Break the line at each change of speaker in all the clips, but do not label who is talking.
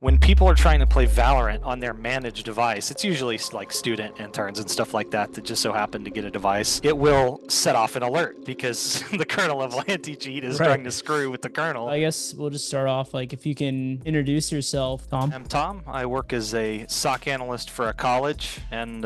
When people are trying to play Valorant on their managed device, it's usually like student interns and stuff like that that just so happen to get a device. It will set off an alert because the kernel level anti-cheat is
Right.
trying to screw with the kernel.
I guess we'll just start off like if you can introduce yourself, Tom.
I'm Tom. I work as a SOC analyst for a college, and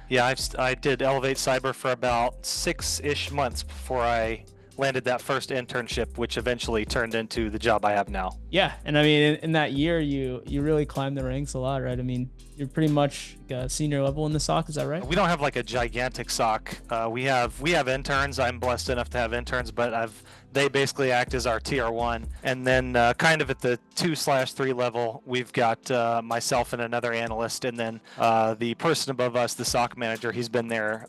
yeah, I did Elevate Cyber for about 6-ish months before I landed that first internship, which eventually turned into the job I have now.
Yeah, and I mean in that year you really climbed the ranks a lot, right? I mean, you're pretty much a senior level in the SOC, is that right?
We don't have like a gigantic SOC. We have interns. I'm blessed enough to have interns, but they basically act as our tier one. And then kind of at the 2/3 level, we've got myself and another analyst, and then the person above us, the SOC manager. He's been there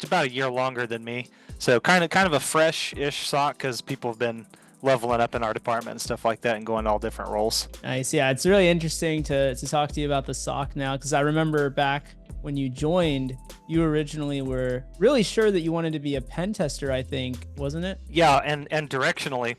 about a year longer than me, so kind of a fresh-ish SOC because people have been leveling up in our department and stuff like that and going to all different roles.
Nice. Yeah, it's really interesting to talk to you about the SOC now because I remember back when you joined, you originally were really sure that you wanted to be a pen tester, I think, wasn't it?
Yeah, and directionally,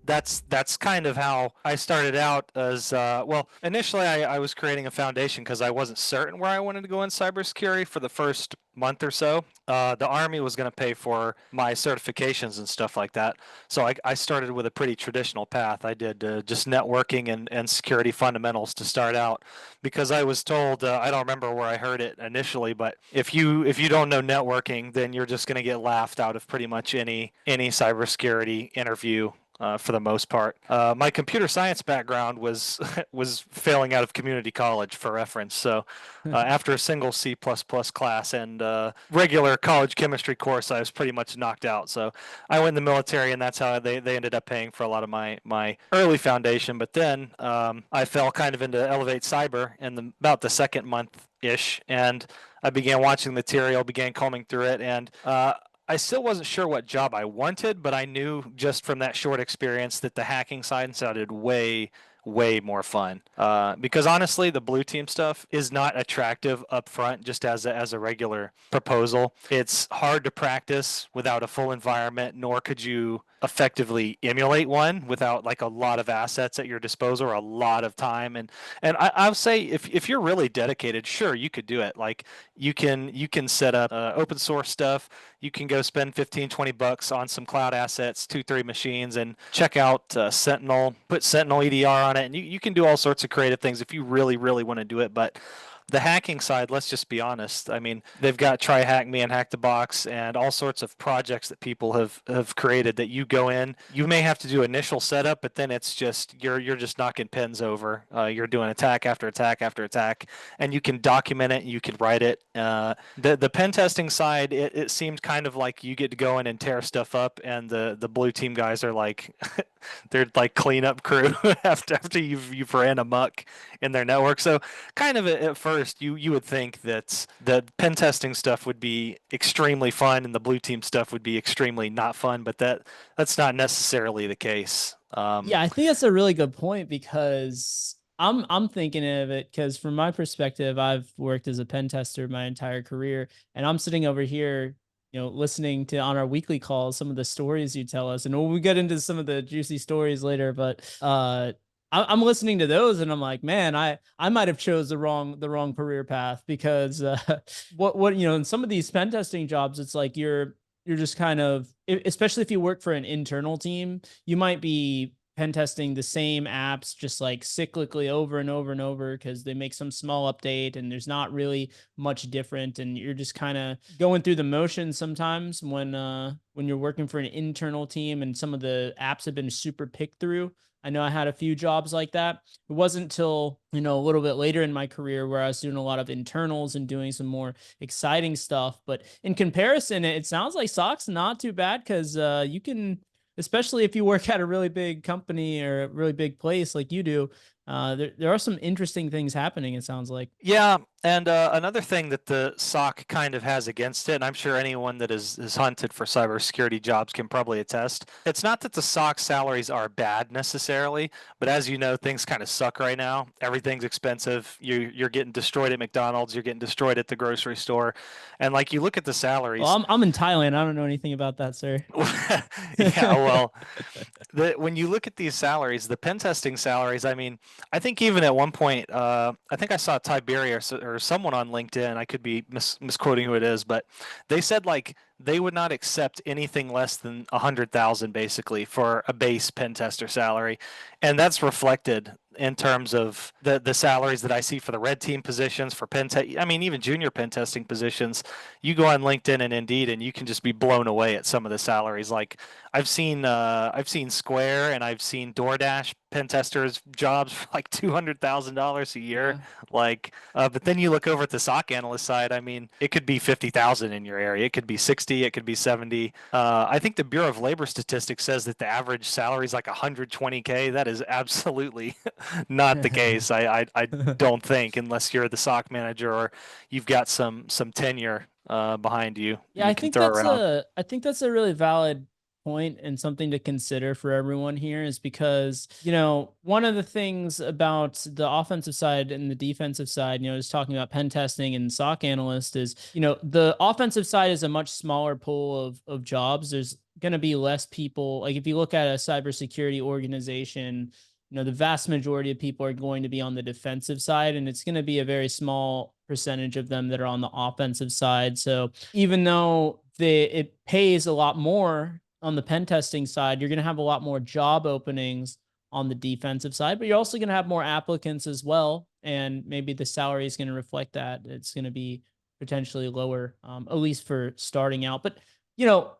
that's kind of how I started out. As well, initially I was creating a foundation because I wasn't certain where I wanted to go in cybersecurity for the first month or so. The Army was going to pay for my certifications and stuff like that, so I started with a pretty traditional path. I did just networking and security fundamentals to start out because I was told, I don't remember where I heard it initially, but if you don't know networking, then you're just going to get laughed out of pretty much any cybersecurity interview for the most part. My computer science background was was failing out of community college for reference. So after a single C++ class and regular college chemistry course, I was pretty much knocked out. So I went in the military, and that's how they ended up paying for a lot of my early foundation. But then I fell kind of into Elevate Cyber in about the second month ish, and I began watching material, began combing through it, and I still wasn't sure what job I wanted, but I knew just from that short experience that the hacking side sounded way more fun. Because honestly, the blue team stuff is not attractive up front just as a regular proposal. It's hard to practice without a full environment, nor could you effectively emulate one without like a lot of assets at your disposal or a lot of time. And I'll say if you're really dedicated, sure, you could do it. Like you can set up open source stuff. You can go spend 15-20 bucks on some cloud assets, 2-3 machines, and check out Sentinel, put Sentinel EDR on it, and you can do all sorts of creative things if you really want to do it. But the hacking side, let's just be honest. I mean, they've got Try Hack Me and Hack the Box and all sorts of projects that people have created that you go in. You may have to do initial setup, but then it's just you're just knocking pins over. You're doing attack after attack after attack, and you can document it. You can write it. The pen testing side, it seemed kind of like you get to go in and tear stuff up, and the blue team guys are like they're like cleanup crew after you've ran amok in their network. So kind of at first you would think that the pen testing stuff would be extremely fun and the blue team stuff would be extremely not fun, but that's not necessarily the case.
Yeah, I think that's a really good point because I'm thinking of it because from my perspective, I've worked as a pen tester my entire career, and I'm sitting over here, listening to on our weekly calls some of the stories you tell us, and we'll get into some of the juicy stories later. But I'm listening to those, and I'm like, man, I might have chose the wrong career path because what in some of these pen testing jobs, it's like you're just kind of, especially if you work for an internal team, you might be pen testing the same apps just like cyclically over and over and over because they make some small update and there's not really much different, and you're just kind of going through the motions sometimes when you're working for an internal team and some of the apps have been super picked through. I know I had a few jobs like that. It wasn't until, a little bit later in my career where I was doing a lot of internals and doing some more exciting stuff. But in comparison, it sounds like SOC's not too bad because you can, especially if you work at a really big company or a really big place like you do, there are some interesting things happening, it sounds like.
Yeah, and another thing that the SOC kind of has against it, and I'm sure anyone that is hunted for cybersecurity jobs can probably attest, it's not that the SOC salaries are bad necessarily, but as you know, things kind of suck right now. Everything's expensive. You're getting destroyed at McDonald's. You're getting destroyed at the grocery store, and like you look at the
Well,
salaries.
I'm in Thailand. I don't know anything about that, sir.
Yeah, well, when you look at these salaries, the pen testing salaries, I mean, I think even at one point, I think I saw Tiberius or someone on LinkedIn. I could be misquoting who it is, but they said like they would not accept anything less than 100,000 basically for a base pen tester salary, and that's reflected in terms of the salaries that I see for the red team positions for I mean, even junior pen testing positions. You go on LinkedIn and Indeed, and you can just be blown away at some of the salaries. Like I've seen Square and I've seen DoorDash pen testers jobs for like $200,000 a year.
Yeah.
But then you look over at the SOC analyst side. I mean, it could be 50,000 in your area. It could be 60. It could be 70. I think the Bureau of Labor Statistics says that the average salary is like 120K. That is absolutely not the case. I don't think unless you're the SOC manager or you've got some tenure behind you
Yeah,
you can throw around.
I think that's a really valid point and something to consider for everyone here is because, one of the things about the offensive side and the defensive side, is talking about pen testing and SOC analyst is, the offensive side is a much smaller pool of jobs. There's going to be less people. Like if you look at a cybersecurity organization, the vast majority of people are going to be on the defensive side, and it's going to be a very small percentage of them that are on the offensive side. So even though it pays a lot more on the pen testing side, you're going to have a lot more job openings on the defensive side, but you're also going to have more applicants as well. And maybe the salary is going to reflect that. It's going to be potentially lower, at least for starting out. But,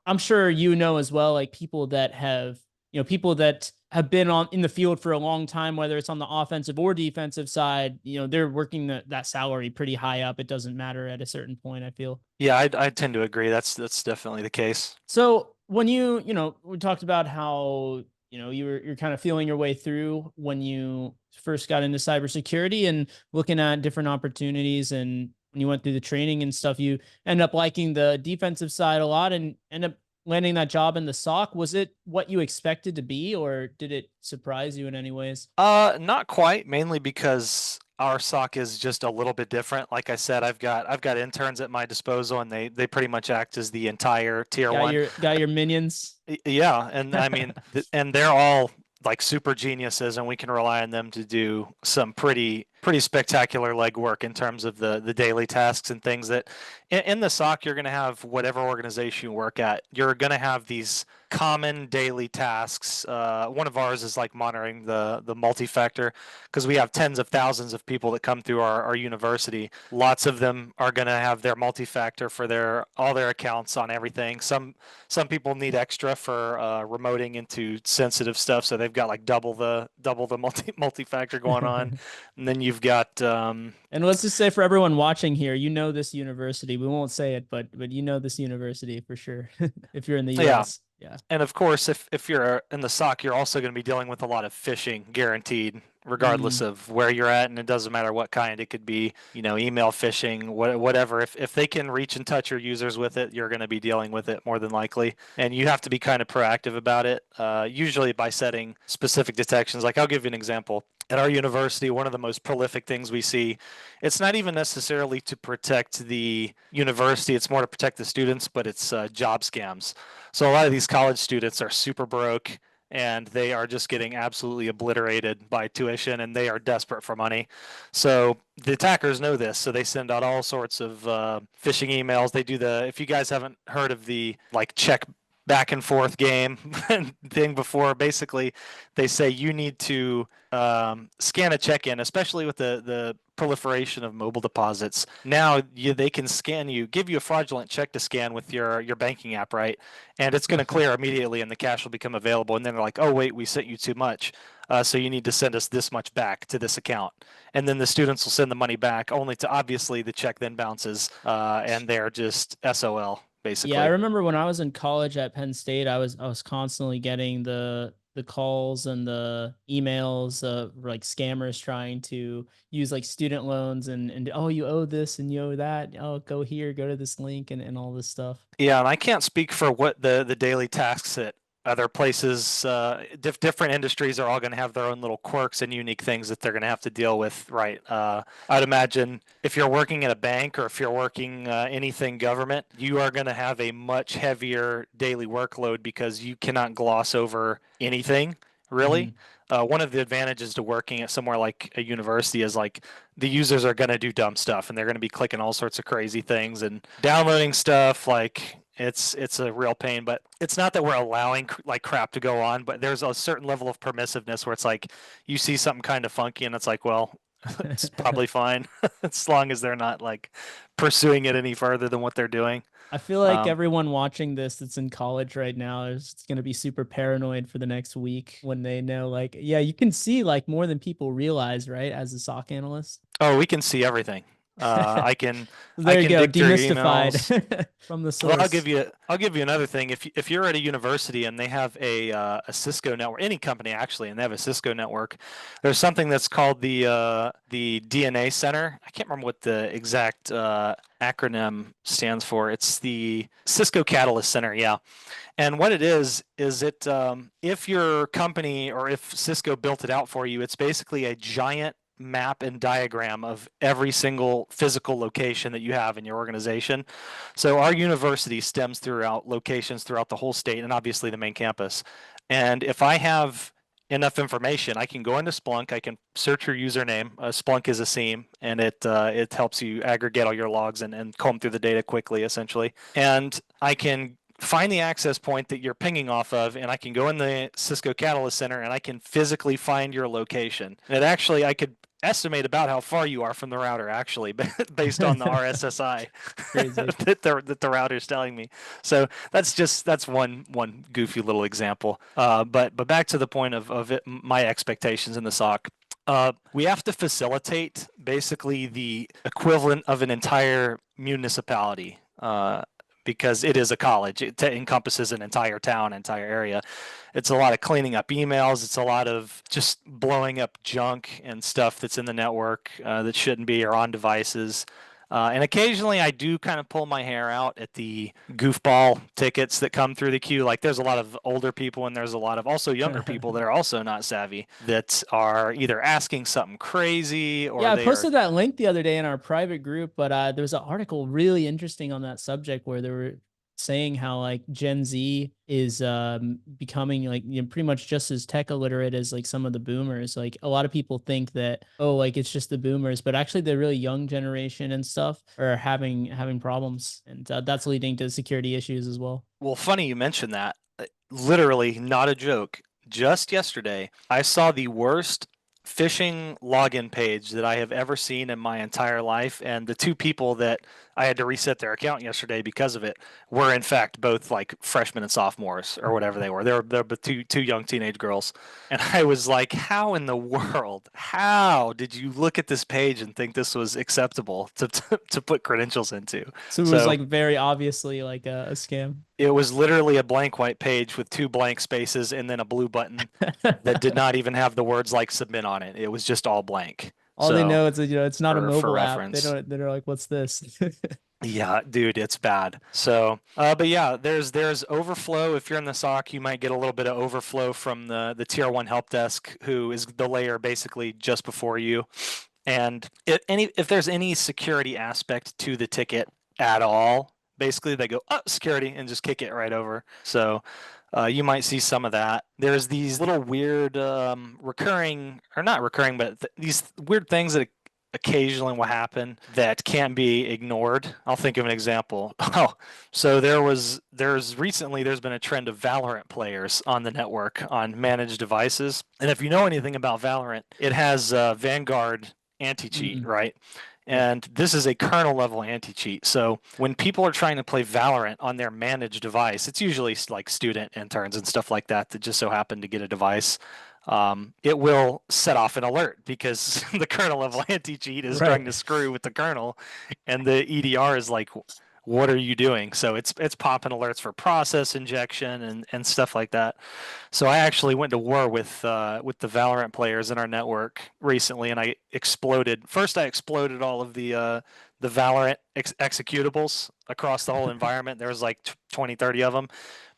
I'm sure as well, like people that have been on in the field for a long time, whether it's on the offensive or defensive side, they're working that salary pretty high up. It doesn't matter at a certain point, I feel.
Yeah, I tend to agree. That's definitely the case.
So when we talked about how, you're kind of feeling your way through when you first got into cybersecurity and looking at different opportunities, and when you went through the training and stuff, you end up liking the defensive side a lot and end up landing that job in the SOC. Was it what you expected to be, or did it surprise you in any ways?
Not quite, mainly because our SOC is just a little bit different. Like I said, I've got interns at my disposal, and they pretty much act as the entire tier one.
Got your minions.
Yeah, and I mean, and they're all like super geniuses, and we can rely on them to do some pretty spectacular legwork in terms of the daily tasks and things that in the SOC you're going to have whatever organization you work at. You're going to have these common daily tasks. One of ours is like monitoring the multi-factor because we have tens of thousands of people that come through our university. Lots of them are going to have their multi-factor for all their accounts on everything. Some people need extra for remoting into sensitive stuff, so they've got like double the multi-factor going on. And then you've got
And let's just say for everyone watching here, this university. We won't say it, but this university for sure. If you're in the
yeah.
US. Yeah.
And of course, if you're in the SOC, you're also going to be dealing with a lot of phishing, guaranteed, regardless
Mm.
of where you're at, and it doesn't matter what kind. It could be, email phishing, whatever. If they can reach and touch your users with it, you're going to be dealing with it more than likely, and you have to be kind of proactive about it. Usually by setting specific detections. Like I'll give you an example. At our university, one of the most prolific things we see, it's not even necessarily to protect the university; it's more to protect the students. But it's job scams. So a lot of these college students are super broke and they are just getting absolutely obliterated by tuition and they are desperate for money. So the attackers know this, so they send out all sorts of phishing emails. They do if you guys haven't heard of the like check back and forth game thing before, basically they say you need to scan a check-in, especially with the proliferation of mobile deposits. Now they can scan you, give you a fraudulent check to scan with your banking app, right? And it's going to clear immediately, and the cash will become available. And then they're like, "Oh wait, we sent you too much, so you need to send us this much back to this account." And then the students will send the money back, only to obviously the check then bounces, and they're just SOL
Yeah, I
basically.
remember when I was in college at Penn State, I was constantly getting the calls and the emails of like scammers trying to use like student loans and oh, you owe this and you owe that. Oh, go here, go to this link and all this stuff.
Yeah, and I can't speak for what the daily tasks at other places. Different industries are all going to have their own little quirks and unique things that they're going to have to deal with, right? I'd imagine if you're working at a bank or if you're working anything government, you are going to have a much heavier daily workload because you cannot gloss over anything, really.
Mhm.
one of the advantages to working at somewhere like a university is like the users are going to do dumb stuff and they're going to be clicking all sorts of crazy things and downloading stuff. Like it's a real pain, but it's not that we're allowing like crap to go on, but there's a certain level of permissiveness where it's like you see something kind of funky and it's like, well, it's probably fine as long as they're not like pursuing it any further than what they're doing.
I feel like
Um,
everyone watching this that's in college right now is going to be super paranoid for the next week when they know, like, yeah, you can see like more than people realize, right? As a SOC analyst.
oh, we can see everything.
So
I
there you
can
go,
dig through your emails.
demystified from the
Well,
source.
I'll give you another thing. If you're at a university and they have a Cisco network, any company actually, and they have a Cisco network, there's something that's called the DNA Center. I can't remember what the exact acronym stands for. It's the Cisco Catalyst Center, yeah. And what it is it if your company or if Cisco built it out for you, it's basically a giant map and diagram of every single physical location that you have in your organization. So our university stems throughout locations throughout the whole state and obviously the main campus. And if I have enough information, I can go into Splunk. I can search your username. Splunk is a SIEM, and it helps you aggregate all your logs and comb through the data quickly, essentially. And I can find the access point that you're pinging off of, and I can go in the Cisco Catalyst Center and I can physically find your location. And it actually, I could estimate about how far you are from the router, actually, based on the RSSI
Crazy.
that the router's telling me. So that's one goofy little example. But back to the point of my expectations in the SOC. We have to facilitate basically the equivalent of an entire municipality. Because it is a college. It encompasses an entire town, entire area. It's a lot of cleaning up emails. It's a lot of just blowing up junk and stuff that's in the network that shouldn't be or on devices. And occasionally I do kind of pull my hair out at the goofball tickets that come through the queue. Like there's a lot of older people and there's a lot of also younger people that are also not savvy that are either asking something crazy or
Yeah, I
they are.
posted that link the other day in our private group, but there was an article really interesting on that subject where they were saying how like Gen Z is becoming like, you know, pretty much just as tech illiterate as like some of the boomers. Like a lot of people think that, oh, like it's just the boomers, but actually the really young generation and stuff are having problems, and that's leading to security issues as well.
Well, funny you mentioned that. Literally, not a joke. Just yesterday, I saw the worst phishing login page that I have ever seen in my entire life, and the two people that I had to reset their account yesterday because of it were in fact both like freshmen and sophomores or whatever they were. They were two young teenage girls, and I was like, "How in the world? How did you look at this page and think this was acceptable to put credentials into?"
So it was
So
like very obviously like a scam.
it was literally a blank white page with two blank spaces and then a blue button that did not even have the words like submit on it. It was just all blank.
All they
So
know is that, you know, it's not a
for
mobile app.
reference.
They're like, what's this?
Yeah, dude, it's bad. So, but yeah, there's overflow. If you're in the SOC, you might get a little bit of overflow from the tier one help desk, who is the layer basically just before you. And if there's any security aspect to the ticket at all, basically they go, oh, security, and just kick it right over. So you might see some of that. There's these little weird recurring, or not recurring, but these weird things that occasionally will happen that can't be ignored. I'll think of an example. Oh, so there's been a trend of Valorant players on the network on managed devices. And if you know anything about Valorant, it has Vanguard anti-cheat,
Mm,
right?
yeah.
And this is a kernel level anti-cheat. So when people are trying to play Valorant on their managed device, it's usually like student interns and stuff like that that just so happen to get a device. It will set off an alert because the kernel level anti-cheat is trying
Right.
to screw with the kernel, and the EDR is like, "What are you doing?" So it's popping alerts for process injection and stuff like that. So I actually went to war with the Valorant players in our network recently, and I exploded. First, I exploded all of the Valorant executables across the whole environment. There was like 20, 30 of them.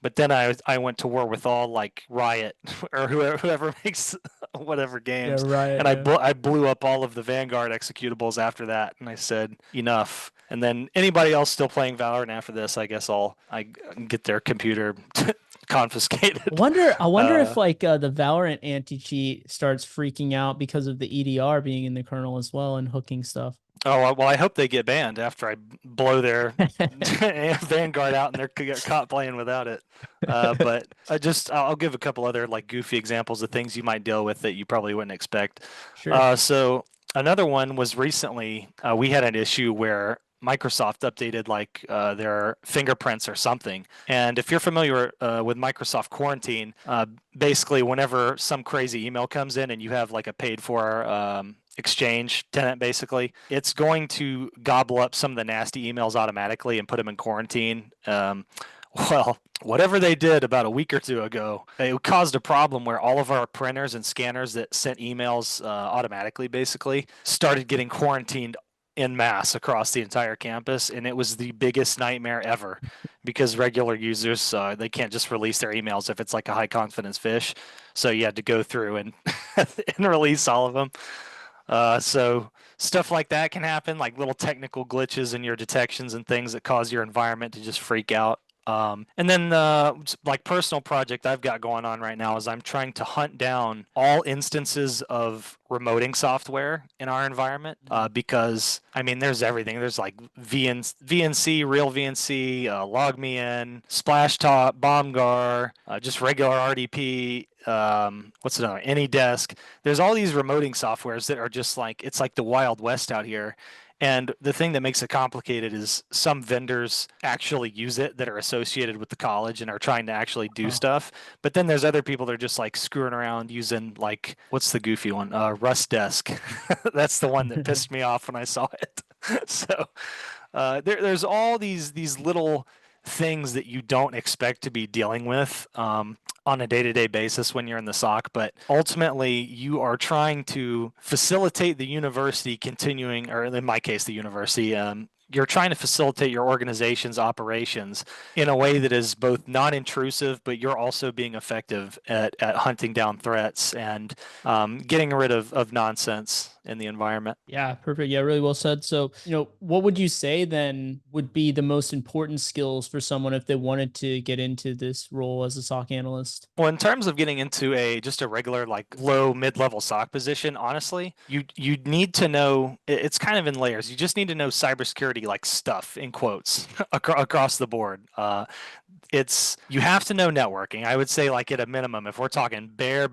But then I went to war with all like Riot or whoever makes whatever
Yeah,
games,
right.
and
Yeah.
I blew up all of the Vanguard executables after that, and I said enough. And then anybody else still playing Valorant after this, I guess I get their computer confiscated.
I wonder if
Uh,
like the Valorant anti-cheat starts freaking out because of the EDR being in the kernel as well and hooking stuff.
oh well, I hope they get banned after I blow their Vanguard out and they're get caught playing without it. But I'll give a couple other like goofy examples of things you might deal with that you probably wouldn't expect.
Sure.
So another one was recently we had an issue where Microsoft updated like their fingerprints or something. And if you're familiar with Microsoft Quarantine, basically whenever some crazy email comes in and you have like a paid for Exchange tenant, basically, it's going to gobble up some of the nasty emails automatically and put them in quarantine. Well, whatever they did about a week or two ago, it caused a problem where all of our printers and scanners that sent emails automatically, basically, started getting quarantined in mass across the entire campus, and it was the biggest nightmare ever because regular users they can't just release their emails if it's like a high confidence fish, so you had to go through and and release all of them. So stuff like that can happen, like little technical glitches in your detections and things that cause your environment to just freak out. And then like personal project I've got going on right now is I'm trying to hunt down all instances of remoting software in our environment because I mean there's everything. There's like VNC, real VNC, log me in, splash top, bombgar, just regular RDP. What's another? AnyDesk. There's all these remoting softwares that are just like it's like the Wild West out here. And the thing that makes it complicated is some vendors actually use it that are associated with the college and are trying to actually do
Oh.
stuff. But then there's other people that are just like screwing around using like what's the goofy one? Rust Desk. That's the one that pissed me off when I saw it. So there's all these little things that you don't expect to be dealing with on a day-to-day basis when you're in the SOC, but ultimately you are trying to facilitate the university continuing, or in my case, the university. You're trying to facilitate your organization's operations in a way that is both non-intrusive, but you're also being effective at hunting down threats and getting rid of nonsense in the environment.
Yeah, perfect. Yeah, really well said. So, what would you say then would be the most important skills for someone if they wanted to get into this role as a SOC analyst?
Well, in terms of getting into a just a regular like low mid-level SOC position, honestly, you need to know it's kind of in layers. You just need to know cybersecurity like stuff in quotes across the board. It's you have to know networking. I would say like at a minimum, if we're talking bare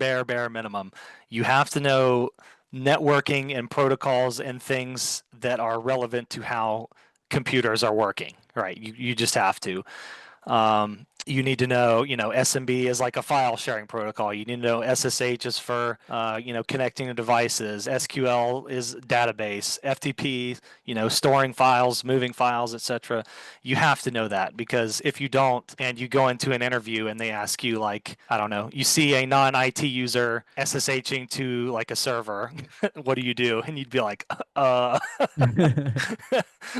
minimum, you have to know networking and protocols and things that are relevant to how computers are working. Right? You just have to. You need to know, SMB is like a file sharing protocol. You need to know SSH is for, connecting to devices. SQL is database. FTP, storing files, moving files, etc. You have to know that because if you don't, and you go into an interview and they ask you, like, I don't know, you see a non-IT user SSHing to like a server, what do you do? And you'd be like, uh.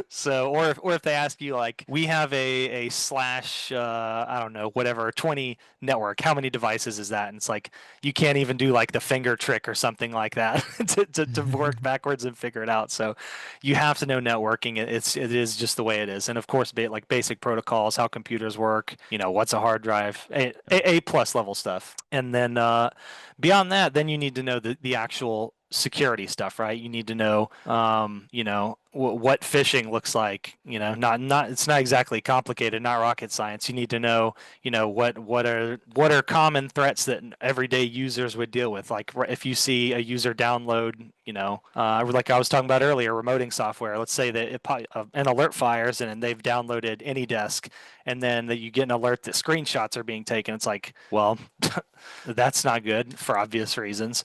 So, or if they ask you like, we have a slash, I don't know, whatever 20 network, how many devices is that? And it's like you can't even do like the finger trick or something like that to work backwards and figure it out. So, you have to know networking. It is just the way it is, and of course, like basic protocols, how computers work. What's a hard drive, a plus level stuff, and then beyond that, then you need to know the actual security stuff, right? You need to know, what phishing looks like. Not it's not exactly complicated, not rocket science. You need to know, what are common threats that everyday users would deal with. Like if you see a user download, like I was talking about earlier, remoting software. Let's say that an alert fires and they've downloaded AnyDesk, and then that you get an alert that screenshots are being taken. It's like, well, that's not good for obvious reasons.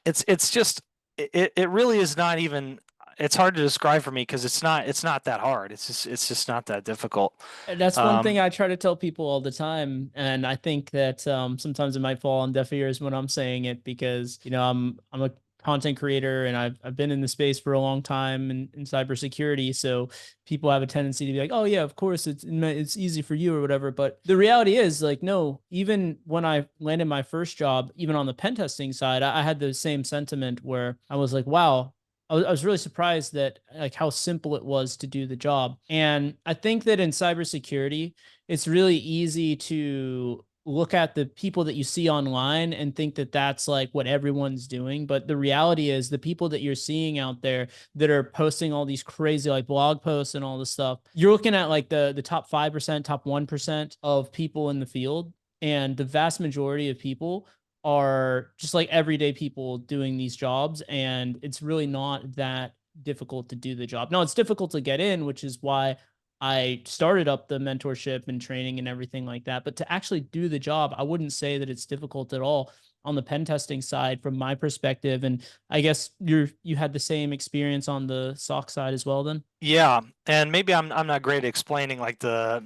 It's just it really is not even. It's hard to describe for me because it's not that hard. It's just not that difficult.
And that's one thing
Um,
I try to tell people all the time, and I think that sometimes it might fall on deaf ears when I'm saying it because I'm a content creator and I've been in the space for a long time in cybersecurity. So people have a tendency to be like, oh yeah, of course it's easy for you or whatever. But the reality is like, no, even when I landed my first job, even on the pen testing side, I had the same sentiment where I was like, wow, I was really surprised that like how simple it was to do the job. And I think that in cybersecurity, it's really easy to look at the people that you see online and think that that's like what everyone's doing. But the reality is the people that you're seeing out there that are posting all these crazy like blog posts and all this stuff, you're looking at like the top 5%, top 1% of people in the field. And the vast majority of people are just like everyday people doing these jobs, and it's really not that difficult to do the job. Now it's difficult to get in, which is why I started up the mentorship and training and everything like that. But to actually do the job, I wouldn't say that it's difficult at all on the pen testing side from my perspective. And I guess you had the same experience on the SOC side as well then.
Yeah, and maybe I'm not great at explaining like the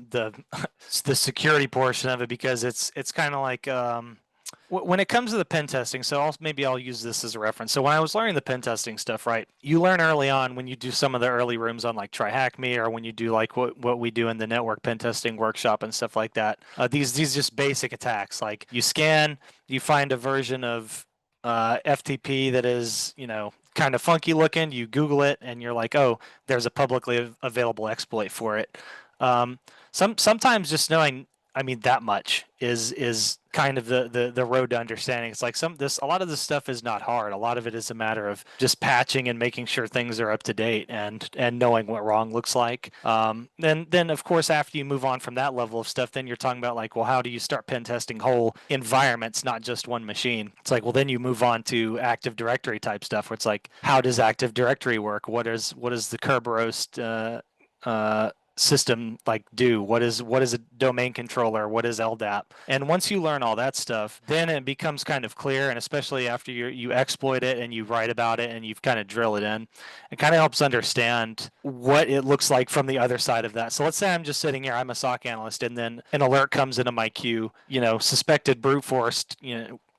the security portion of it because it's kind of like when it comes to the pen testing. So maybe I'll use this as a reference. So when I was learning the pen testing stuff, right, you learn early on when you do some of the early rooms on like Try Hack Me, or when you do like what we do in the network pen testing workshop and stuff like that. These just basic attacks, like you scan, you find a version of FTP that is, kind of funky looking. You Google it, and you're like, oh, there's a publicly available exploit for it. Um, sometimes just knowing, I mean, that much is kind of the road to understanding. It's like a lot of this stuff is not hard. A lot of it is a matter of just patching and making sure things are up to date and knowing what wrong looks like. Then of course after you move on from that level of stuff, then you're talking about like, well, how do you start pen testing whole environments, not just one machine? It's like, well, then you move on to Active Directory type stuff, where it's like, how does Active Directory work? What is the Kerberos system like do? What is a domain controller? What is LDAP? And once you learn all that stuff, then it becomes kind of clear. And especially after you exploit it and you write about it and you've kind of drill it in, it kind of helps understand what it looks like from the other side of that. So let's say I'm just sitting here, I'm a SOC analyst, and then an alert comes into my queue, suspected brute forced,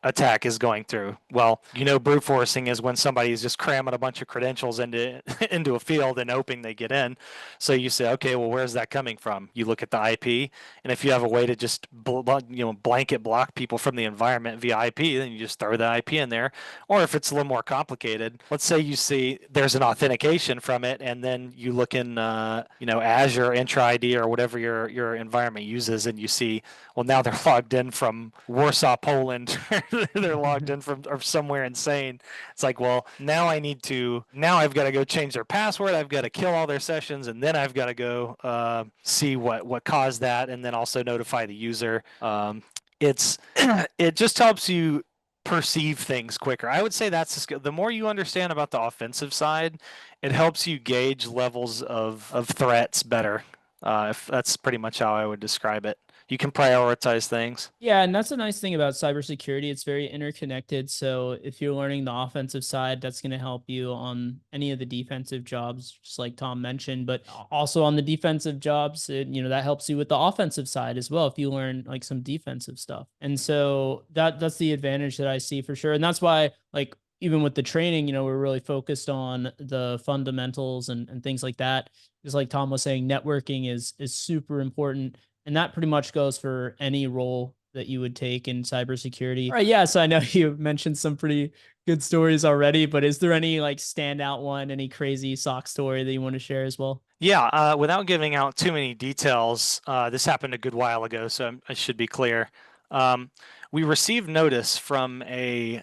attack is going through. Well, brute forcing is when somebody is just cramming a bunch of credentials into into a field and hoping they get in. So you say, okay, well, where's that coming from? You look at the IP, and if you have a way to just blanket block people from the environment via IP, then you just throw the IP in there. Or if it's a little more complicated, let's say you see there's an authentication from it, and then you look in Azure Entra ID or whatever your environment uses, and you see, well, now they're logged in from Warsaw, Poland. They're logged in from or somewhere insane. It's like, well, now I've got to go change their password. I've got to kill all their sessions, and then I've got to go see what caused that, and then also notify the user. It's it just helps you perceive things quicker. I would say that's the skill. The more you understand about the offensive side, it helps you gauge levels of threats better. If that's pretty much how I would describe it. You can prioritize things.
Yeah, and that's a nice thing about cybersecurity. It's very interconnected. So if you're learning the offensive side, that's going to help you on any of the defensive jobs, just like Tom mentioned. But also on the defensive jobs, that helps you with the offensive side as well if you learn like some defensive stuff. And so that's the advantage that I see for sure. And that's why like even with the training, we're really focused on the fundamentals and things like that. Just like Tom was saying, networking is super important, and that pretty much goes for any role that you would take in cybersecurity. All right, yeah. So I know you mentioned some pretty good stories already, but is there any like standout one, any crazy sock story that you want to share as well?
Yeah, without giving out too many details, this happened a good while ago, so I should be clear. Um, we received notice from I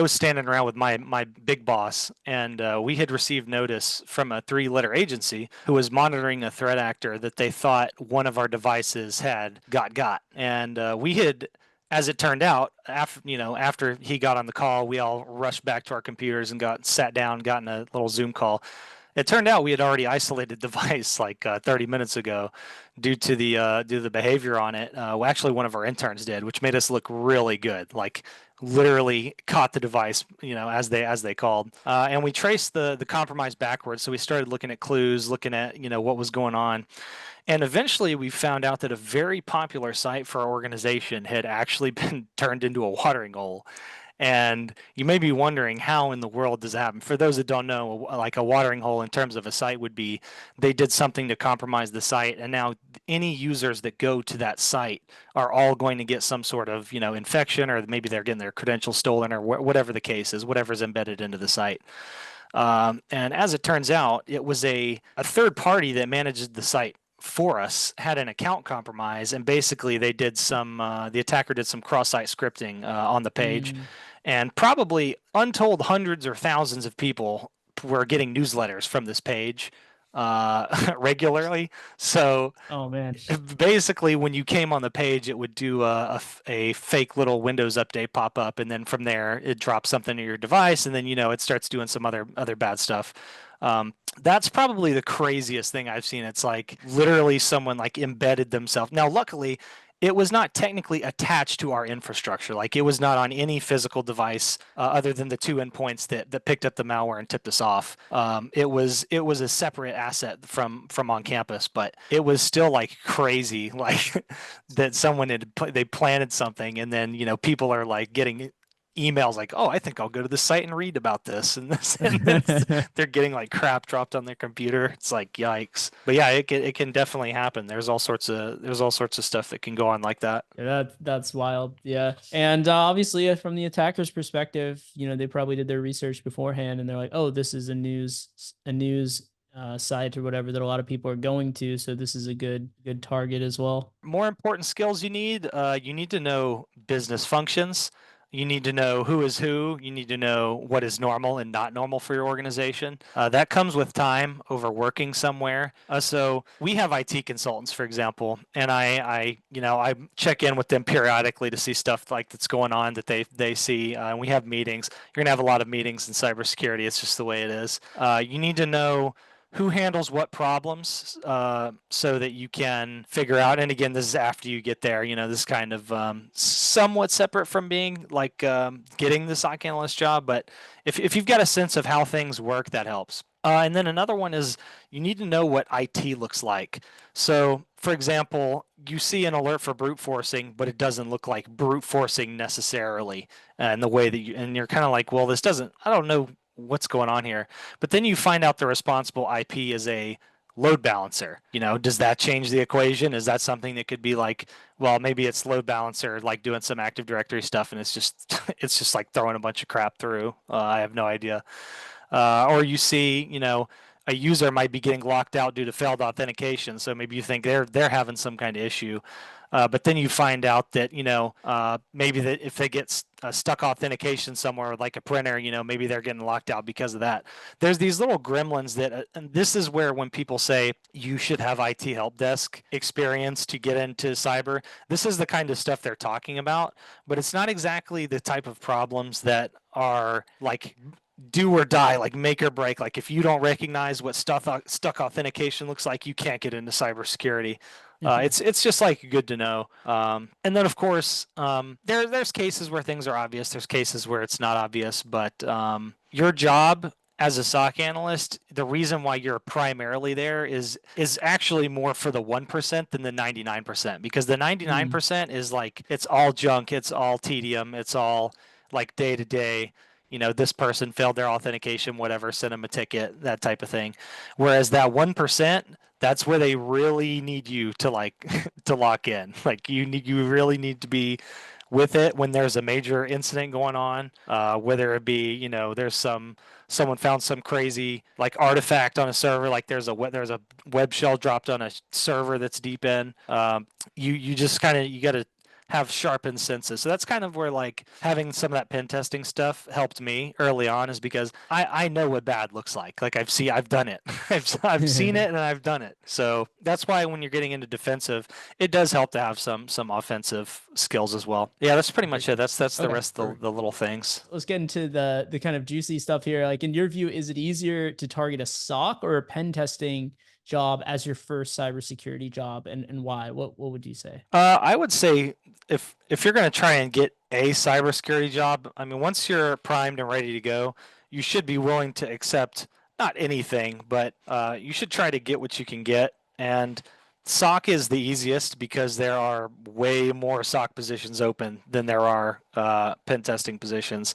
was standing around with my big boss, and we had received notice from a three-letter agency who was monitoring a threat actor that they thought one of our devices had got. And we had, as it turned out, after he got on the call, we all rushed back to our computers and sat down, got in a little Zoom call. It turned out we had already isolated the device like 30 minutes ago due to the behavior on it. Well, actually, one of our interns did, which made us look really good. Like literally caught the device, as they called, and we traced the compromise backwards. So we started looking at clues, looking at what was going on, and eventually we found out that a very popular site for our organization had actually been turned into a watering hole. And you may be wondering how in the world does that happen. For those that don't know, like a watering hole in terms of a site would be they did something to compromise the site, and now any users that go to that site are all going to get some sort of infection, or maybe they're getting their credentials stolen, or whatever the case is, whatever's embedded into the site. And as it turns out, it was a third party that managed the site for us had an account compromise, and basically they did some the attacker did some cross-site scripting on the page,
Mm.
and probably untold hundreds or thousands of people were getting newsletters from this page regularly. So
Oh man.
basically when you came on the page it would do a fake little Windows update pop up, and then from there it drops something to your device, and then it starts doing some other bad stuff. That's probably the craziest thing I've seen. It's like literally someone like embedded themselves. Now luckily it was not technically attached to our infrastructure. Like it was not on any physical device other than the two endpoints that picked up the malware and tipped us off. It was a separate asset from on campus, but it was still like crazy, like that someone they planted something, and then people are like getting emails like, "Oh, I think I'll go to the site and read about this and this," and then they're getting like crap dropped on their computer. It's like yikes. But yeah, it can definitely happen. There's all sorts of stuff that can go on like that.
Yeah, that's wild. Yeah. And obviously, from the attacker's perspective, they probably did their research beforehand, and they're like, "Oh, this is a news site or whatever that a lot of people are going to, so this is a good target as well."
More important skills you need to know business functions. You need to know who is who. You need to know what is normal and not normal for your organization. That comes with time over working somewhere. So we have IT consultants, for example, and I check in with them periodically to see stuff like that's going on that they see. And we have meetings. You're gonna have a lot of meetings in cybersecurity. It's just the way it is. You need to know who handles what problems so that you can figure out. And again, this is after you get there. This is kind of somewhat separate from being like getting the SOC analyst job, but if you've got a sense of how things work, that helps. And then another one is you need to know what IT looks like. So, for example, you see an alert for brute forcing, but it doesn't look like brute forcing necessarily, and the way that and you're kind of like, well, this doesn't. I don't know what's going on here. But then you find out the responsible IP is a load balancer. Does that change the equation? Is that something that could be like, well, maybe it's load balancer like doing some Active Directory stuff, and it's just it's just like throwing a bunch of crap through. I have no idea. Or you see, a user might be getting locked out due to failed authentication. So maybe you think they're having some kind of issue. But then you find out that maybe that if they get stuck authentication somewhere like a printer, maybe they're getting locked out because of that. There's these little gremlins that, and this is where when people say you should have IT help desk experience to get into cyber, this is the kind of stuff they're talking about. But it's not exactly the type of problems that are like do or die, like make or break. Like if you don't recognize what stuck authentication looks like, you can't get into cybersecurity. It's just like good to know. And then of course, there's cases where things are obvious. There's cases where it's not obvious. But your job as a SOC analyst, the reason why you're primarily there is actually more for the 1% than the 99%, because the
Mm.
99% is like it's all junk, it's all tedium, it's all like day to day. This person failed their authentication, whatever, send them a ticket, that type of thing. Whereas that 1%, that's where they really need you to like to lock in. Like you really need to be with it when there's a major incident going on, whether it be there's someone found some crazy like artifact on a server, like there's a web shell dropped on a server that's deep in. You just kind of you got to have sharpened senses. So that's kind of where like having some of that pen testing stuff helped me early on, is because I know what bad looks like. Like I've done it. I've seen it and I've done it. So that's why when you're getting into defensive, it does help to have some offensive skills as well. Yeah, that's pretty much
Perfect.
it. That's the
Okay.
rest of the little things.
Let's get into the kind of juicy stuff here. Like in your view, is it easier to target a SOC or a pen testing job as your first cybersecurity job, and why? What would you say?
I would say if you're going to try and get a cybersecurity job, I mean, once you're primed and ready to go, you should be willing to accept not anything, but you should try to get what you can get. And SOC is the easiest because there are way more SOC positions open than there are pen testing positions.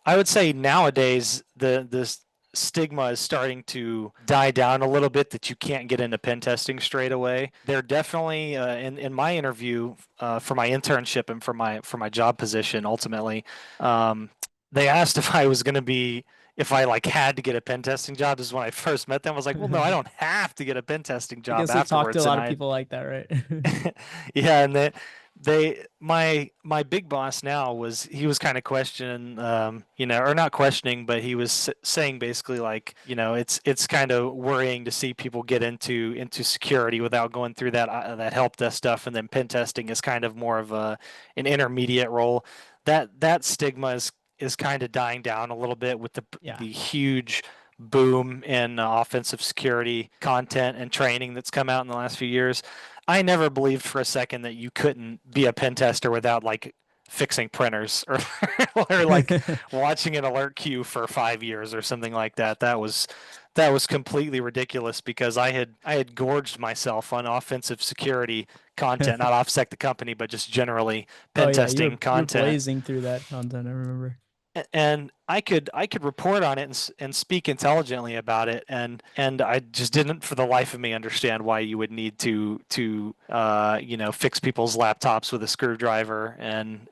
I would say nowadays the stigma is starting to die down a little bit that you can't get into pen testing straight away. They're definitely in my interview for my internship and for my job position ultimately, um, they asked if I was going to be if I like had to get a pen testing job. This is when I first met them. I was like, well, no, I don't have to get a pen testing
I
job
guess I've talked to a
afterwards. And
lot of
I
people like that, right?
yeah, and my big boss now he was kind of questioning, or not questioning, but he was saying basically like, it's kind of worrying to see people get into security without going through that help desk stuff, and then pen testing is kind of more of an intermediate role. That stigma is kind of dying down a little bit with
Yeah.
the huge boom in offensive security content and training that's come out in the last few years. I never believed for a second that you couldn't be a pen tester without like fixing printers or like watching an alert queue for 5 years or something like that. That was completely ridiculous because I had gorged myself on offensive security content, not OffSec the company, but just generally
Oh
pen
yeah,
testing
you're
content.
blazing through that content, I remember.
And I could report on it and speak intelligently about it, and I just didn't for the life of me understand why you would need to fix people's laptops with a screwdriver and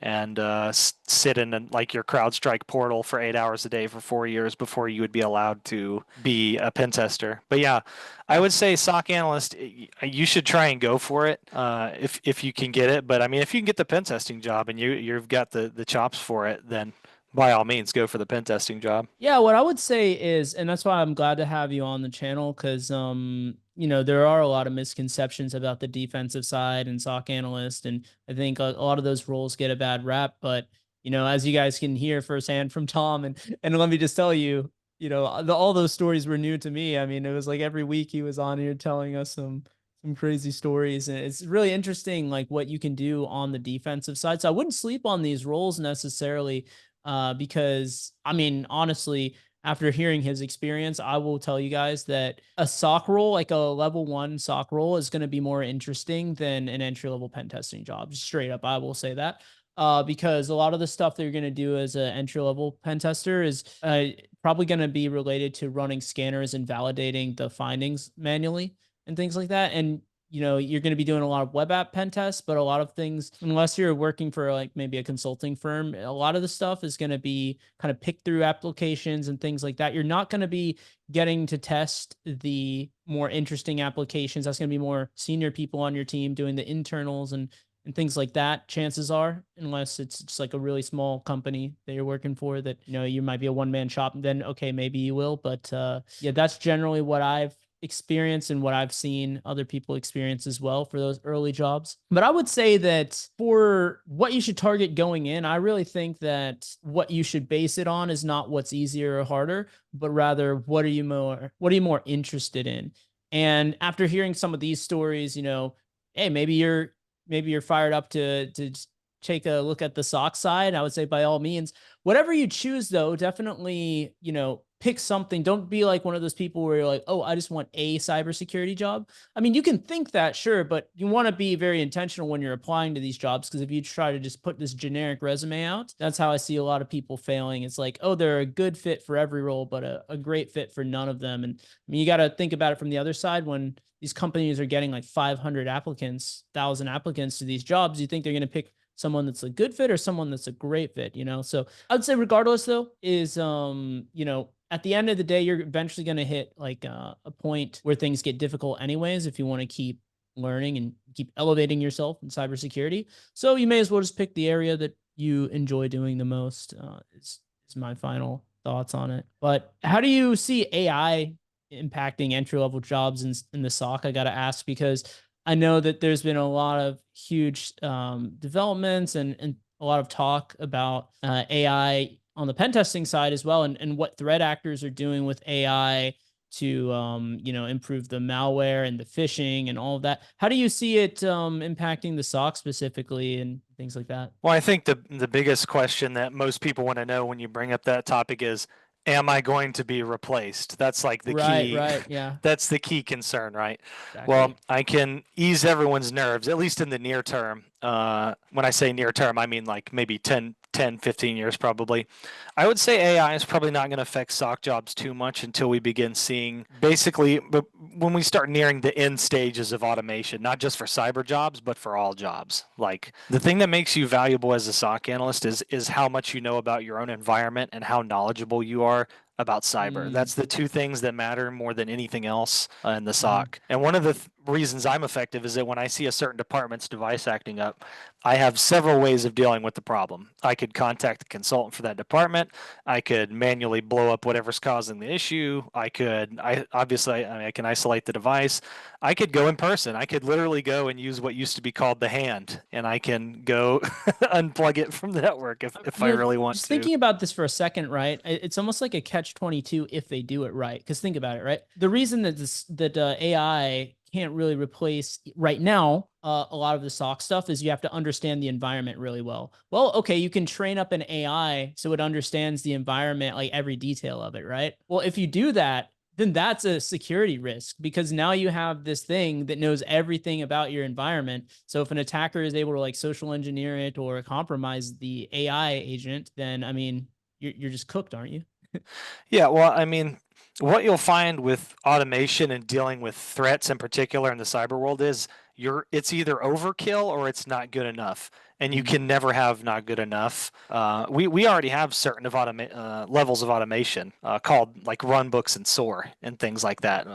sit in like your CrowdStrike portal for 8 hours a day for 4 years before you would be allowed to be a pen tester. But yeah, I
Yeah.
would say SOC analyst, you should try and go for it if you can get it. But I mean, if you can get the pen testing job and you've got the chops for it, then by all means, go for the pen testing job.
Yeah, what I would say is, and that's why I'm glad to have you on the channel, because there are a lot of misconceptions about the defensive side and SOC analyst, and I think a lot of those roles get a bad rap. But as you guys can hear firsthand from Tom, and let me just tell you, all those stories were new to me. I mean, it was like every week he was on here telling us some crazy stories, and it's really interesting, like what you can do on the defensive side. So I wouldn't sleep on these roles necessarily because I mean, honestly, after hearing his experience, I will tell you guys that a SOC role, like a level one SOC role, is going to be more interesting than an entry level pen testing job. Straight up, I will say that. Because a lot of the stuff that you're going to do as an entry level pen tester is probably going to be related to running scanners and validating the findings manually and things like that. And you're going to be doing a lot of web app pen tests, but a lot of things, unless you're working for like maybe a consulting firm, a lot of the stuff is going to be kind of pick through applications and things like that. You're not going to be getting to test the more interesting applications. That's going to be more senior people on your team doing the internals and things like that, chances are, unless it's just like a really small company that you're working for that you might be a one-man shop, then okay, maybe you will. But yeah, that's generally what I've experience and what I've seen other people experience as well for those early jobs. But I would say that for what you should target going in, I really think that what you should base it on is not what's easier or harder, but rather what are you more interested in. And after hearing some of these stories, hey, maybe you're fired up to take a look at the sock side. I would say by all means, whatever you choose though, definitely, pick something. Don't be like one of those people where you're like, oh, I just want a cybersecurity job. I mean, you can think that, sure, but you want to be very intentional when you're applying to these jobs, because if you try to just put this generic resume out, that's how I see a lot of people failing. It's like, oh, they're a good fit for every role, but a great fit for none of them. And I mean, you got to think about it from the other side. When these companies are getting like 500 applicants, 1,000 applicants to these jobs, you think they're going to pick someone that's a good fit or someone that's a great fit. So I'd say regardless though, is at the end of the day, you're eventually going to hit like a point where things get difficult anyways if you want to keep learning and keep elevating yourself in cybersecurity. So you may as well just pick the area that you enjoy doing the most. Is my final thoughts on it. But how do you see AI impacting entry level jobs in the SOC? I got to ask, because I know that there's been a lot of huge developments and a lot of talk about AI on the pen testing side as well, and what threat actors are doing with AI to improve the malware and the phishing and all of that. How do you see it impacting the SOC specifically and things like that?
Well, I think the biggest question that most people want to know when you bring up that topic is, am I going to be replaced? That's like the
Right,
key.
right, yeah,
That's the key concern, right? Well,
exactly.
I can ease everyone's nerves, at least in the near term. When I say near term, I mean like maybe 15 years probably. I would say AI is probably not going to affect SOC jobs too much until we begin seeing basically, but when we start nearing the end stages of automation, not just for cyber jobs, but for all jobs. Like the thing that makes you valuable as a SOC analyst is how much you know about your own environment and how knowledgeable you are about cyber.
Mm,
That's the two things that matter more than anything else in the
mhm.
SOC. And one of the reasons I'm effective is that when I see a certain department's device acting up, I have several ways of dealing with the problem. I could contact the consultant for that department. I could manually blow up whatever's causing the issue. I obviously, I mean, I can isolate the device. I could go in person. I could literally go and use what used to be called the hand, and I can go unplug it from the network if I really want
Just
to.
thinking about this for a second, right? It's almost like a catch 22 if they do it right. Because think about it, right? The reason that AI can't really replace right now a lot of the SOC stuff is you have to understand the environment really well. Well, okay, you can train up an AI so it understands the environment, like every detail of it, right? Well, if you do that, then that's a security risk because now you have this thing that knows everything about your environment. So if an attacker is able to like social engineer it or compromise the AI agent, then I mean, you're just cooked, aren't you?
Yeah, well, I mean, what you'll find with automation and dealing with threats in particular in the cyber world is it's either overkill or it's not good enough, and you
Mm,
can never have not good enough. We already have certain levels of automation called like run books and SOAR and things like that,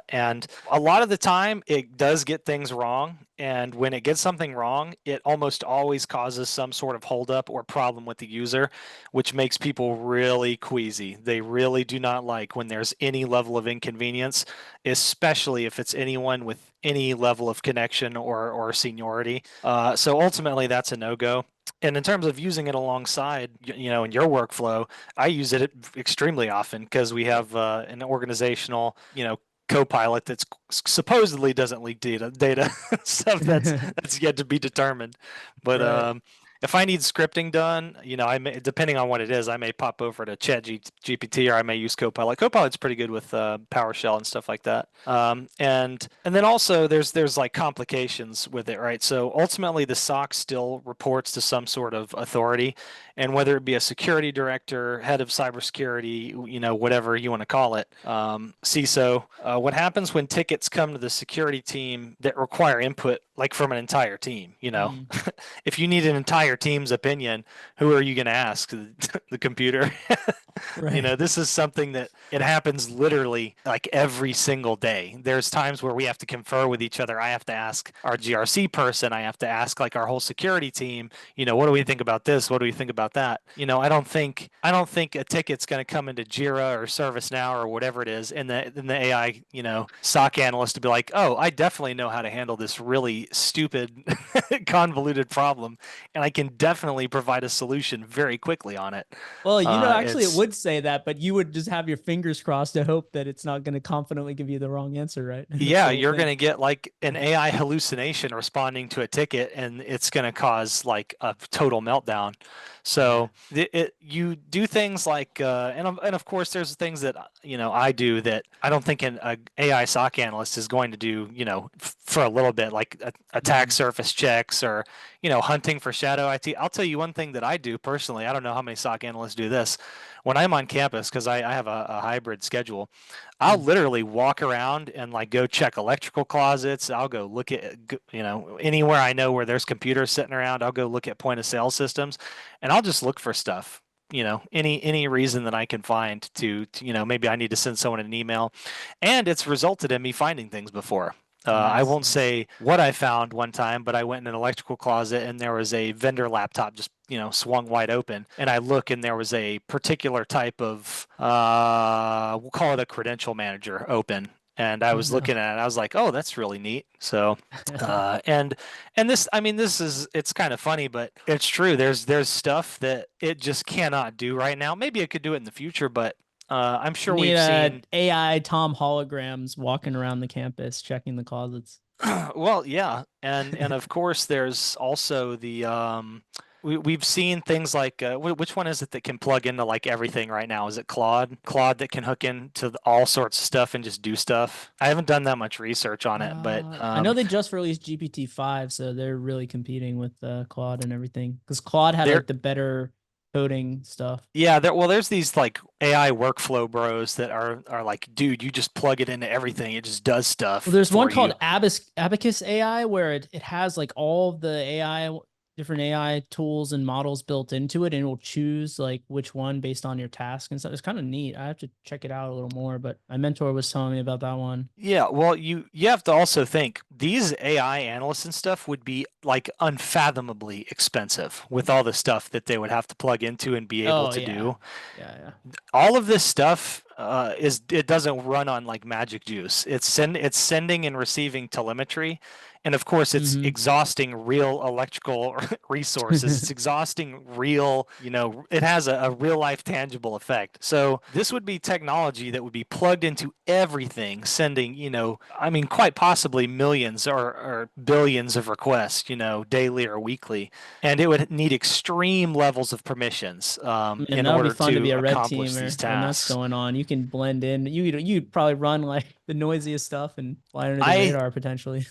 and a lot of the time it does get things wrong. And when it gets something wrong, it almost always causes some sort of holdup or problem with the user, which makes people really queasy. They really do not like when there's any level of inconvenience, especially if it's anyone with any level of connection or seniority. So ultimately, that's a no go. And in terms of using it alongside, in your workflow, I use it extremely often because we have an organizational, co-pilot that's supposedly doesn't leak data stuff that's yet to be determined. But
right.
if I need scripting done, I may, depending on what it is, I may pop over to GPT or I may use Copilot. Copilot's pretty good with PowerShell and stuff like that. And then also there's like complications with it, right? So ultimately the SOC still reports to some sort of authority, and whether it be a security director, head of cybersecurity, whatever you want to call it, CISO. What happens when tickets come to the security team that require input, like from an entire team?
Mm,
If you need an entire team's opinion, who are you going to ask? The computer.
right.
This is something that it happens literally like every single day. There's times where we have to confer with each other. I have to ask our GRC person. I have to ask like our whole security team. What do we think about this? What do we think about that? I don't think a ticket's going to come into Jira or ServiceNow or whatever it is, and the AI SOC analyst to be like, oh, I definitely know how to handle this really stupid, convoluted problem, and I can definitely provide a solution very quickly on it.
Well, actually, it
It's
would say that, but you would just have your fingers crossed to hope that it's not going to confidently give you the wrong answer, right? That's
Yeah,
the whole
you're going
thing.
to get like an AI hallucination responding to a ticket, and it's going to cause like a total meltdown.
Yeah.
So you do things like, and of course, there's things that I do that I don't think an AI SOC analyst is going to do, for a little bit, like attack
Mm,
surface checks or hunting for shadow IT. I'll tell you one thing that I do personally. I don't know how many SOC analysts do this. When I'm on campus, because I have a hybrid schedule, I'll
mm.
literally walk around and like go check electrical closets. I'll go look at, anywhere I know where there's computers sitting around. I'll go look at point of sale systems, and I'll just look for stuff. Any reason that I can find to maybe I need to send someone an email, and it's resulted in me finding things before. I
Nice,
won't
nice.
say what I found one time, but I went in an electrical closet and there was a vendor laptop just swung wide open, and I look and there was a particular type of we'll call it a credential manager open, and I was looking at it. I was like, oh, that's really neat. So, and this, I mean, it's kind of funny, but it's true. There's stuff that it just cannot do right now. Maybe it could do it in the future, but I'm
You
sure
need
we've
a
seen.
AI Tom holograms walking around the campus checking the closets.
Well, yeah, and of course there's also we've seen things like which one is it that can plug into like everything right now? Is it Claude? Claude that can hook into all sorts of stuff and just do stuff. I haven't done that much research on it, but
I know they just released GPT-5, so they're really competing with Claude and everything. Because Claude had
there
like the better coding stuff.
yeah, there's these like AI workflow bros that are like, dude, you just plug it into everything, it just does
Well,
stuff
there's one
for
called
you.
Abacus AI where it has like all of the AI. different AI tools and models built into it, and it will choose like which one based on your task and stuff. It's kind of neat. I have to check it out a little more, but my mentor was telling me about that one.
Yeah, well, you have to also think these AI analysts and stuff would be like unfathomably expensive with all the stuff that they would have to plug into and be able
Oh
to
yeah.
do.
Yeah, yeah.
All of this stuff is it doesn't run on like magic juice. It's sending and receiving telemetry, and of course it's
Mhm.
exhausting real electrical resources. It's exhausting real, it has a real life tangible effect. So this would be technology that would be plugged into everything, sending, I mean, quite possibly millions or billions of requests, daily or weekly, and it would need extreme levels of permissions
Man,
in
that would be
order
fun to
to
be a red
accomplish these
teamer when that's
tasks.
going on. You can blend in. You'd probably run like the noisiest stuff and fly under the
I
radar potentially.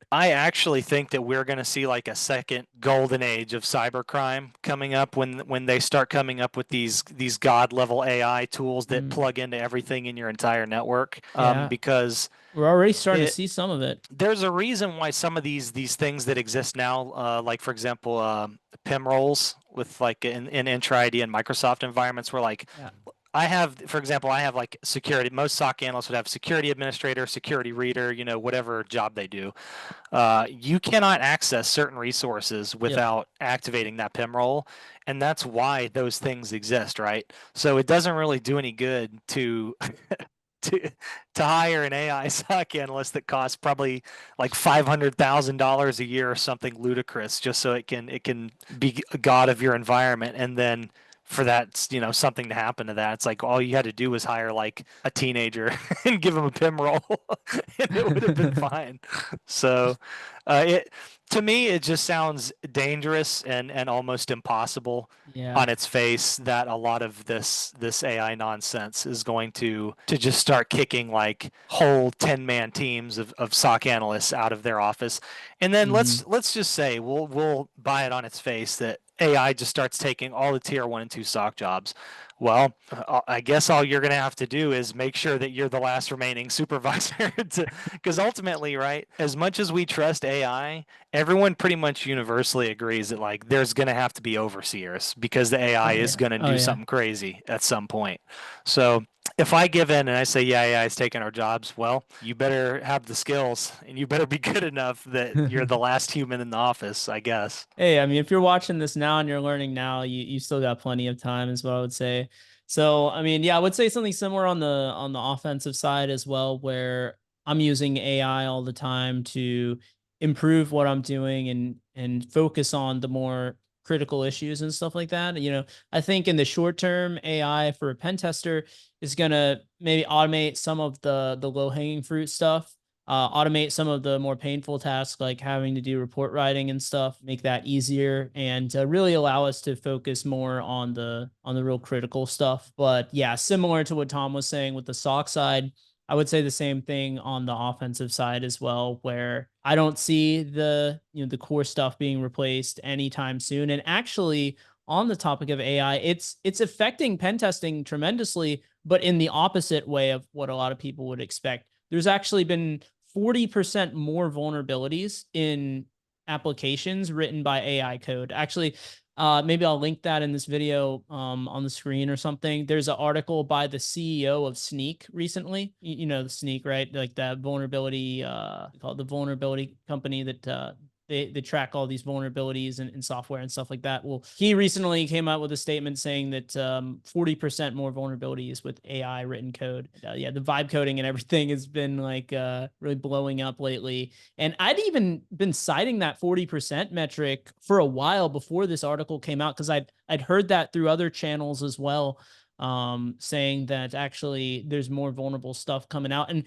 I actually think that we're going to see like a second golden age of cybercrime coming up when they start coming up with these god level AI tools that
Mm,
plug into everything in your entire network.
yeah,
Because
we're already starting to
it
see some of it.
there's a reason why some of these things that exist now, like for example, PIM roles with like in Entra ID and Microsoft environments, where like
Yeah.
I have, for example, I have like security. Most SOC analysts would have security administrator, security reader, whatever job they do. You cannot access certain resources
Yep.
without activating that PIM role, and that's why those things exist, right? So it doesn't really do any good to to to hire an AI SOC analyst that costs probably like $500,000 a year or something ludicrous, just so it can be a god of your environment, and then for that, something to happen to that, it's like all you had to do was hire like a teenager and give him a PIM role, and it would have been fine. So, it to me it just sounds dangerous and almost impossible
Yeah.
on its face that a lot of this AI nonsense is going to just start kicking like whole 10-man teams of SOC analysts out of their office. And then
Hmm.
let's just say we'll buy it on its face that AI just starts taking all the tier 1 and 2 SOC jobs. Well, I guess all you're going to have to do is make sure that you're the last remaining supervisor because ultimately, right, as much as we trust AI, everyone pretty much universally agrees that like there's going to have to be overseers because the AI
Oh
is
yeah.
going to
Oh
do
yeah.
something crazy at some point. So if I give in and I say, yeah, AI is taking our jobs, well, you better have the skills and you better be good enough that you're the last human in the office, I guess.
Hey, I mean, if you're watching this now and you're learning now, you still got plenty of time, is what I would say. So, I mean, yeah, I would say something similar on the offensive side as well, where I'm using AI all the time to improve what I'm doing and focus on the more critical issues and stuff like that. I think in the short term, AI for a pen tester is gonna maybe automate some of the low hanging fruit stuff, automate some of the more painful tasks like having to do report writing and stuff, make that easier, and really allow us to focus more on the real critical stuff. But yeah, similar to what Tom was saying with the sock side, I would say the same thing on the offensive side as well, where I don't see the core stuff being replaced anytime soon. And actually, on the topic of AI, it's affecting pen testing tremendously, but in the opposite way of what a lot of people would expect. There's actually been 40% more vulnerabilities in applications written by AI code. Actually, maybe I'll link that in this video on the screen or something. There's an article by the CEO of Sneak recently. You know the Sneak, right? Like that vulnerability, called the vulnerability company that they track all these vulnerabilities in software and stuff like that. Well, he recently came out with a statement saying that 40% more vulnerabilities with AI written code. Yeah, the vibe coding and everything has been like really blowing up lately. And I'd even been citing that 40% metric for a while before this article came out because I'd heard that through other channels as well, saying that actually there's more vulnerable stuff coming out. And,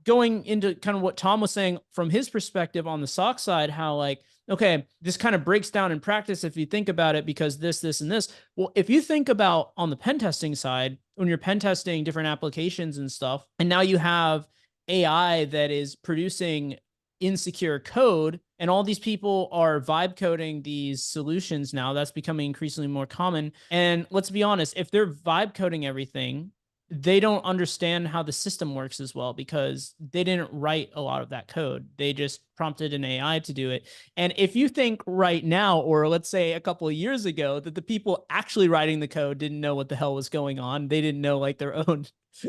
going into kind of what Tom was saying from his perspective on the SOC side, how like, okay, this kind of breaks down in practice if you think about it, because this, and this. Well, if you think about on the pen testing side, when you're pen testing different applications and stuff, and now you have AI that is producing insecure code, and all these people are vibe coding these solutions now. That's becoming increasingly more common. And let's be honest, if they're vibe coding everything, they don't understand how the system works as well because they didn't write a lot of that code. They just prompted an AI to do it. And if you think right now, or let's say a couple of years ago, that the people actually writing the code didn't know what the hell was going on, they didn't know like their own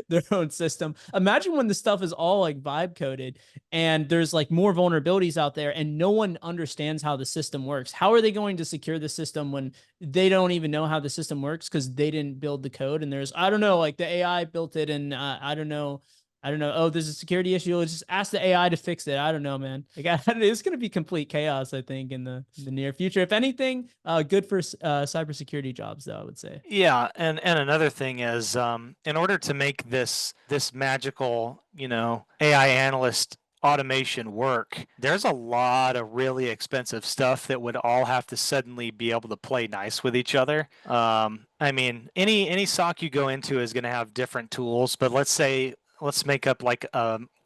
their own system. Imagine when the stuff is all like vibe coded and there's like more vulnerabilities out there and no one understands how the system works. How are they going to secure the system when they don't even know how the system works because they didn't build the code? And there's, I don't know, like the AI built it and I don't know. Oh, there's a security issue. Let's just ask the AI to fix it. I don't know, man. Like, it's going to be complete chaos, I think, in the near future. If anything, good for cybersecurity jobs, though, I would say.
Yeah, and another thing is, in order to make this magical, AI analyst automation work, there's a lot of really expensive stuff that would all have to suddenly be able to play nice with each other. I mean, any SOC you go into is going to have different tools, but let's make up like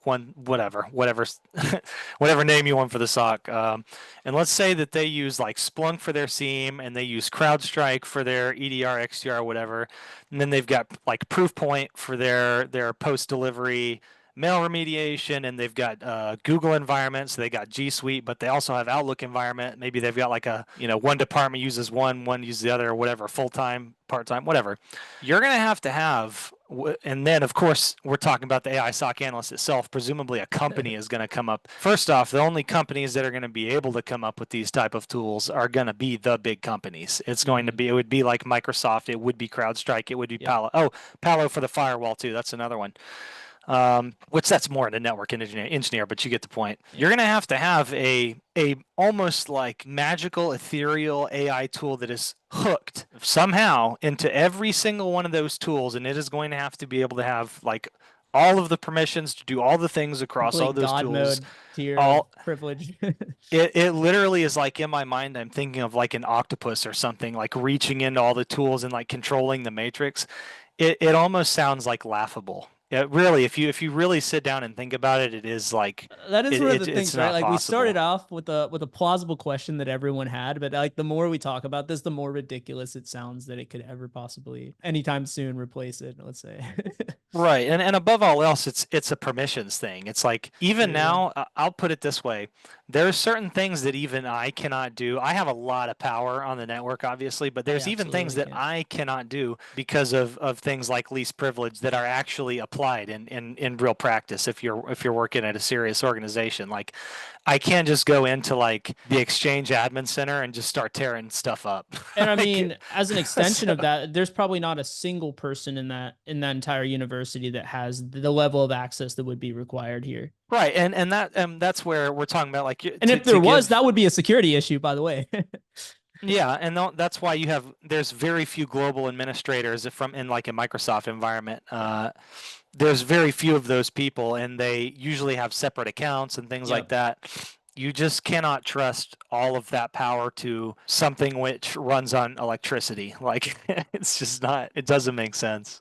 one whatever whatever name you want for the SOC. And let's say that they use like Splunk for their SIEM and they use CrowdStrike for their EDR, XDR, whatever. And then they've got like Proofpoint for their post delivery mail remediation, and they've got Google environment, so they got G Suite, but they also have Outlook environment. Maybe they've got like one department uses one uses the other, or whatever, full time, part time, whatever. You're going to have, and then of course we're talking about the AI SOC analyst itself. Presumably a company is going to come up. First off, the only companies that are going to be able to come up with these type of tools are going to be the big companies. It's going to be, it would be like Microsoft, it would be CrowdStrike, it would be
Yep.
Palo. Oh, Palo for the firewall too. That's another one. Which that's more the network engineer, but you get the point.
Yeah.
You're going to have a almost like magical ethereal AI tool that is hooked somehow into every single one of those tools, and it is going to have to be able to have like all of the permissions to do all the things across all
Complete
those
God
tools.
mode tier of
All
privilege.
it literally is like in my mind, I'm thinking of like an octopus or something, like reaching into all the tools and like controlling the matrix. It almost sounds like laughable. Really, if you really sit down and think about it, it is like
That is one of the
it's
things, right?
not
Like we started
possible.
off with a plausible question that everyone had, but like the more we talk about this, the more ridiculous it sounds that it could ever possibly anytime soon replace it, let's say.
Right, and above all else, it's a permissions thing. It's like even
True.
now, I'll put it this way: there are certain things that even I cannot do. I have a lot of power on the network, obviously, but
I
there's even things
absolutely
that
can't.
I cannot do because of things like least privilege that are actually applied in real practice. If you're working at a serious organization, like I can't just go into like the Exchange admin center and just start tearing stuff up.
And I
Like,
mean, as an extension
so,
of that, there's probably not a single person in that entire university that has the level of access that would be required here.
right, and that's where we're talking about like
And
to
if there
to
was,
give.
that would be a security issue, by the way.
Yeah, and that's why there's very few global administrators from in like a Microsoft environment. There's very few of those people, and they usually have separate accounts and things like
Yep.
that. You just cannot trust all of that power to something which runs on electricity. Like it's just not. It doesn't make sense.